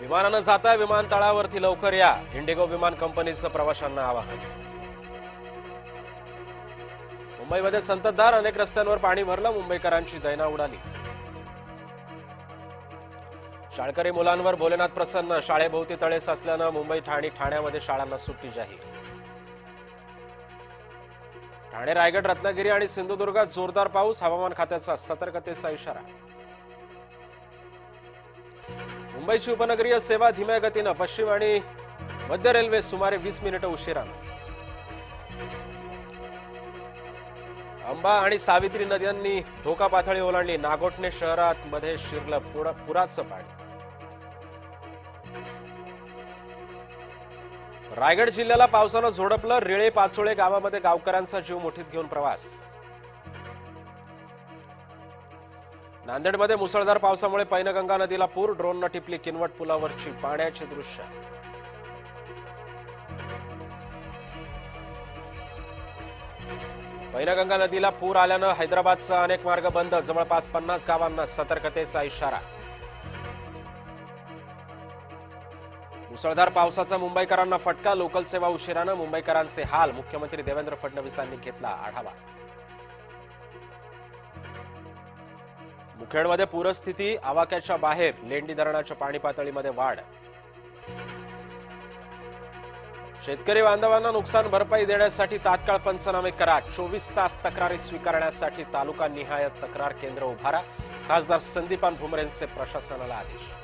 विमानानं जाता विमानतळावरती लवकर या, इंडिगो विमान कंपनीचं प्रवाशांना आवाहन। मुंबईमध्ये संततधार, अनेक रस्त्यांवर पाणी भरलं, मुंबईकरांची दैना उडाली। शाळकरी मुलांवर भोलेनाथ प्रसन्न, शाळेभोवती तळे साचल्यानं मुंबई ठाण्यामध्ये शाळांना सुट्टी जाहीर। ठाणे, रायगड, रत्नागिरी आणि सिंधुदुर्गात जोरदार पाऊस, हवामान खात्याचा सतर्कतेचा इशारा। मुंबईची उपनगरीय सेवा धीम्या गतीनं, पश्चिम आणि मध्य रेल्वे सुमारे 20 मिनिटं उशिरानं। अंबा आणि सावित्री नद्यांनी धोका पातळी ओलांडली, नागोठणे शहरामध्ये शिरलं पुराचं पाणी। रायगड जिल्ह्याला पावसानं झोडपलं, रेळे पाचोळे गावामध्ये गावकऱ्यांचा जीव मुठीत घेऊन प्रवास। नांदेडमध्ये मुसळधार पावसामुळे पैनगंगा नदीला पूर, ड्रोननं टिपली किनवट पुलावरची पाण्याची दृश्य। पैनगंगा नदीला पूर आल्यानं हैदराबादचा अनेक मार्ग बंद, जवळपास 50 गावांना सतर्कतेचा इशारा। मुसळधार पावसाचा मुंबईकरांना फटका, लोकल सेवा उशिरानं, मुंबईकरांचे हाल, मुख्यमंत्री देवेंद्र फडणवीसांनी घेतला आढावा। मुखेडमध्ये पूरस्थिती, आवाक्याच्या बाहेर, लेंडी धरणाच्या पाणी पातळीमध्ये वाढ। शेतकरी बांधवांना नुकसान भरपाई देण्यासाठी तात्काळ पंचनामे करा, 24 तास तक्रारी स्वीकारण्यासाठी तालुका निहाय तक्रार केंद्र उभारा, खासदार संदीपान भुमरेंचे प्रशासनाला आदेश।